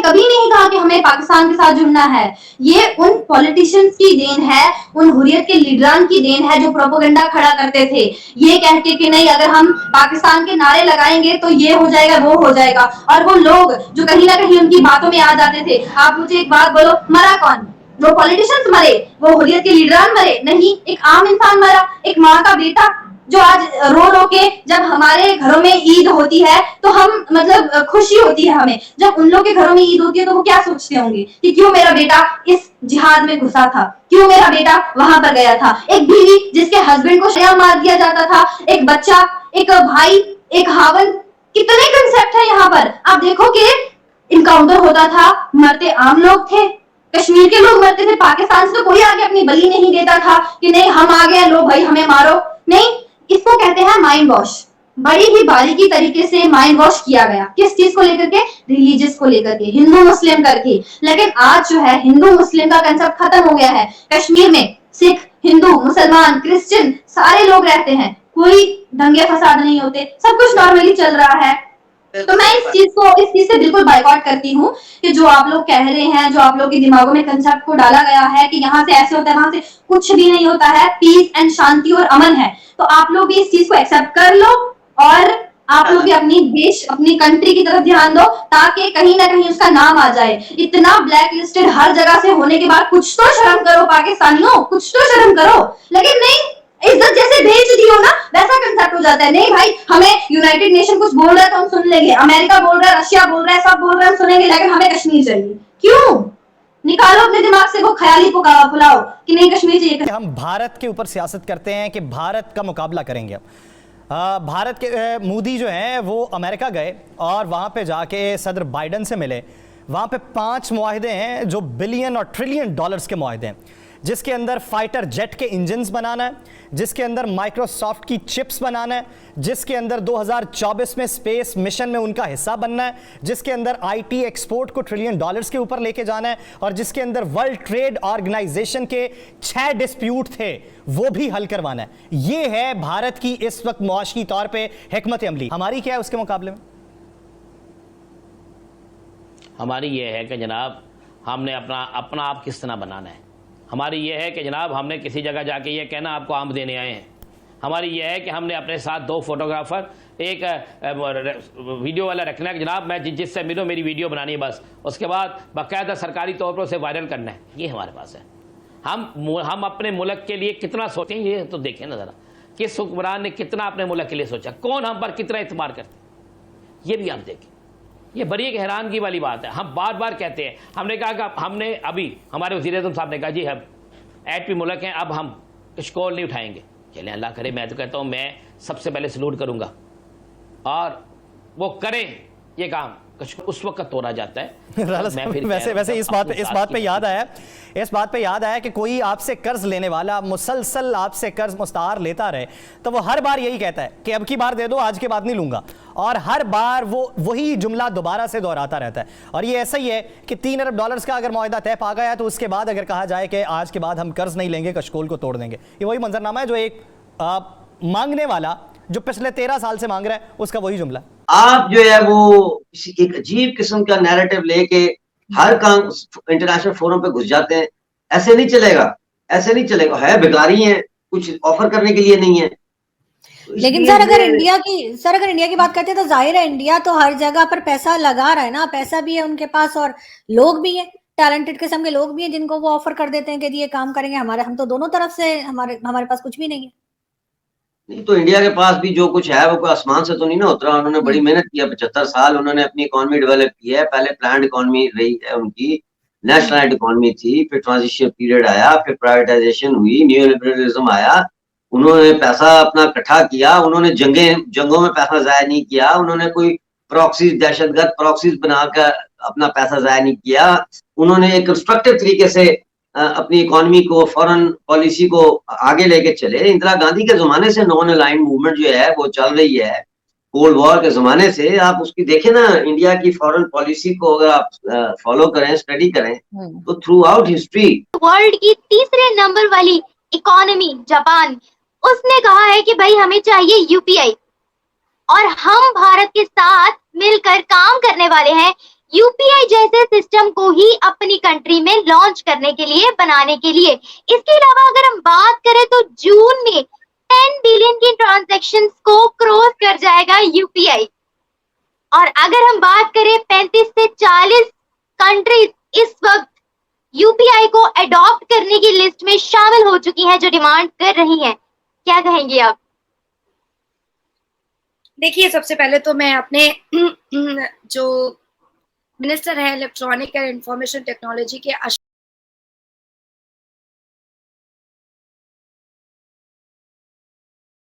कभी नहीं कहा कि हमें पाकिस्तान के साथ जुड़ना है। ये उन पॉलिटिशियंस की देन है, उन हुर्रियत के लीडरान की देन है जो प्रोपेगेंडा खड़ा करते थे ये कह के कि नहीं अगर हम पाकिस्तान के नारे लगाएंगे तो ये हो जाएगा वो हो जाएगा, और वो लोग जो कहीं ना कहीं उनकी बातों में आ जाते थे। आप मुझे एक बात बोलो, मरा कौन? वो पॉलिटिशियंस मरे, वो हुर्रियत के लीडरान मरे? नहीं, एक आम इंसान मरा, एक माँ का बेटा जो आज रो रो के, जब हमारे घरों में ईद होती है तो हम मतलब खुशी होती है हमें, जब उन लोग के घरों में ईद होती है तो वो क्या सोचते होंगे कि क्यों मेरा बेटा इस जिहाद में घुसा था, क्यों मेरा बेटा वहां पर गया था। एक बीवी जिसके हस्बैंड को शया मार दिया जाता था, एक बच्चा, एक भाई, एक हावन, कितने कंसेप्ट है यहाँ पर। आप देखो कि इनकाउंटर होता था, मरते आम लोग थे, कश्मीर के लोग मरते थे, पाकिस्तान से तो कोई आगे अपनी बलि नहीं देता था कि नहीं हम आ गए लो भाई हमें मारो। नहीं, इसको कहते हैं माइंड वॉश। बड़ी ही बारीकी तरीके से माइंड वॉश किया गया, किस चीज को लेकर के? रिलीजियस को लेकर के, हिंदू मुस्लिम करके। लेकिन आज जो है हिंदू मुस्लिम का कंसेप्ट खत्म हो गया है। कश्मीर में सिख, हिंदू, मुसलमान, क्रिश्चियन सारे लोग रहते हैं, कोई दंगे फसाद नहीं होते, सब कुछ नॉर्मली चल रहा है। तो मैं इस चीज से बिल्कुल बाइकआउट करती हूँ कि जो आप लोग कह रहे हैं, जो आप लोग के दिमागों में कंसेप्ट को डाला गया है कि यहाँ से ऐसे होता है वहां से कुछ भी नहीं होता है, पीस एंड शांति और अमन है। तो आप लोग भी इस चीज को एक्सेप्ट कर लो और आप लोग भी अपनी देश, अपनी कंट्री की तरफ ध्यान दो ताकि कहीं ना कहीं उसका नाम आ जाए। इतना ब्लैक लिस्टेड हर जगह से होने के बाद कुछ तो शर्म करो पाकिस्तानियों, कुछ तो शर्म करो। लेकिन नहीं, इज्जत जैसे भेज दी हो ना वैसा कंसेप्ट हो जाता है। नहीं भाई, हमें यूनाइटेड नेशन कुछ बोल रहा है तो हम सुन लेंगे, अमेरिका बोल रहा है, रशिया बोल रहा है, सब बोल रहे हैं हम सुनेंगे, लेकिन हमें कश्मीर चाहिए। क्यों? निकालो अपने दिमाग से वो ख्याली पुलाव कि नहीं कश्मीर चाहिए। हम भारत के ऊपर सियासत करते हैं कि भारत का मुकाबला करेंगे। अब भारत के मोदी जो हैं वो अमेरिका गए और वहाँ पे जाके सदर बाइडन से मिले। वहाँ पे 5 मुआहदे हैं जो बिलियन और ट्रिलियन डॉलर्स के मुआहदे हैं, जिसके अंदर फाइटर जेट के इंजन्स बनाना है, जिसके अंदर माइक्रोसॉफ्ट की चिप्स बनाना है, जिसके अंदर 2024 में स्पेस मिशन में उनका हिस्सा बनना है, जिसके अंदर आईटी एक्सपोर्ट को ट्रिलियन डॉलर्स के ऊपर लेके जाना है, और जिसके अंदर वर्ल्ड ट्रेड ऑर्गेनाइजेशन के 6 डिस्प्यूट थे वो भी हल करवाना है। ये है भारत की इस वक्त मुआशी तौर पे हिकमत अमली। हमारी क्या है उसके मुकाबले में? हमारी ये है कि जनाब हमने अपना आप किस तरह बनाना है। हमारी ये है कि जनाब हमने किसी जगह जाके ये कहना आपको आम देने आए हैं। हमारी ये है कि हमने अपने साथ 2 फोटोग्राफर, एक वीडियो वाला रखना है कि जनाब मैं जिससे मिलूँ मेरी वीडियो बनानी है बस, उसके बाद बाकायदा सरकारी तौर पर उसे वायरल करना है। ये हमारे पास है। हम अपने मुल्क के लिए कितना सोचें ये तो देखें ना ज़रा, किस हुक्मरान ने कितना अपने मुल्क के लिए सोचा, कौन हम पर कितना एतबार करते, ये भी आप देखें। ये बड़ी एक हैरानगी वाली बात है। हम बार बार कहते हैं, हमने कहा कि हमने अभी हमारे वज़ीर-ए-आज़म साहब ने कहा जी हम एटमी मुल्क हैं, अब हम कशकोल नहीं उठाएंगे। चलें अल्लाह करे, मैं तो कहता हूँ मैं सबसे पहले सलूट करूँगा और वो करें ये काम, उस वक्त तोड़ा जाता है। वैसे इस बात पे याद आया कि कोई आपसे कर्ज लेने वाला मुसलसल आपसे कर्ज मुस्तार लेता रहे तो वो हर बार यही कहता है कि अब की बार दे दो, आज के बाद नहीं लूंगा, और हर बार वो वही जुमला दोबारा से दोहराता रहता है। और ये ऐसा ही है कि 3 अरब डॉलर्स का अगर मुआहदा तय पा गया है तो उसके बाद अगर कहा जाए कि आज के बाद हम कर्ज नहीं लेंगे, कशकोल को तोड़ देंगे, ये वही मंजरनामा है जो एक मांगने वाला जो पिछले 13 साल से मांग रहा है उसका वही जुमला। आप जो है वो एक अजीब किस्म का नैरेटिव लेके हर काम इंटरनेशनल फोरम पे घुस जाते हैं। ऐसे नहीं चलेगा, ऐसे नहीं चलेगा। है भिखारी हैं, कुछ ऑफर करने के लिए नहीं है। लेकिन सर अगर इंडिया की बात करते हैं तो जाहिर है इंडिया तो हर जगह पर पैसा लगा रहा है ना, पैसा भी है उनके पास और लोग भी हैं, टैलेंटेड किस्म के लोग भी हैं जिनको वो ऑफर कर देते हैं कि ये काम करेंगे। हम तो दोनों तरफ से हमारे पास कुछ भी नहीं है। नहीं तो इंडिया के पास भी जो कुछ है वो कोई आसमान से तो नहीं ना उतरा। उन्होंने बड़ी मेहनत किया, 75 साल उन्होंने अपनी इकोनॉमी डेवलप की है। पहले प्लान्ड इकोनॉमी रही है उनकी, नेशनलाइज्ड इकोनॉमी थी, फिर ट्रांजिशन पीरियड आया, फिर प्राइवेटाइजेशन हुई, न्यू लिबरलिज्म आया। उन्होंने पैसा अपना इकट्ठा किया, उन्होंने जंगों में पैसा जाया नहीं किया, उन्होंने कोई प्रॉक्सीज, दहशतगर्द प्रॉक्सीज बनाकर अपना पैसा जाया नहीं किया। उन्होंने एक कंस्ट्रक्टिव तरीके से अपनी इकोनॉमी को, फॉरेन पॉलिसी को आगे लेके चले। इंदिरा गांधी के जमाने से नॉन अलाइंड मूवमेंट जो है वो चल रही है, कोल्ड वॉर के जमाने से। आप उसकी देखें ना, इंडिया की फॉरेन पॉलिसी को अगर आप फॉलो करें, स्टडी करें तो थ्रू आउट हिस्ट्री वर्ल्ड की 3रे नंबर वाली इकोनॉमी जापान, उसने कहा है कि भाई हमें चाहिए यूपीआई, और हम भारत के साथ मिलकर काम करने वाले हैं यूपीआई जैसे सिस्टम को ही अपनी कंट्री में लॉन्च करने के लिए, बनाने के लिए। इसके अलावा अगर हम बात करें तो जून में 10 बिलियन की ट्रांजैक्शंस को क्रॉस कर जाएगा यूपीआई। और अगर हम बात करें 35 से 40 कंट्रीज इस वक्त यूपीआई को अडॉप्ट करने की लिस्ट में शामिल हो चुकी हैं, जो डिमांड कर रही हैं। क्या कहेंगे आप? देखिए, सबसे पहले तो मैं अपने जो मिनिस्टर है इलेक्ट्रॉनिक एंड इंफॉर्मेशन टेक्नोलॉजी के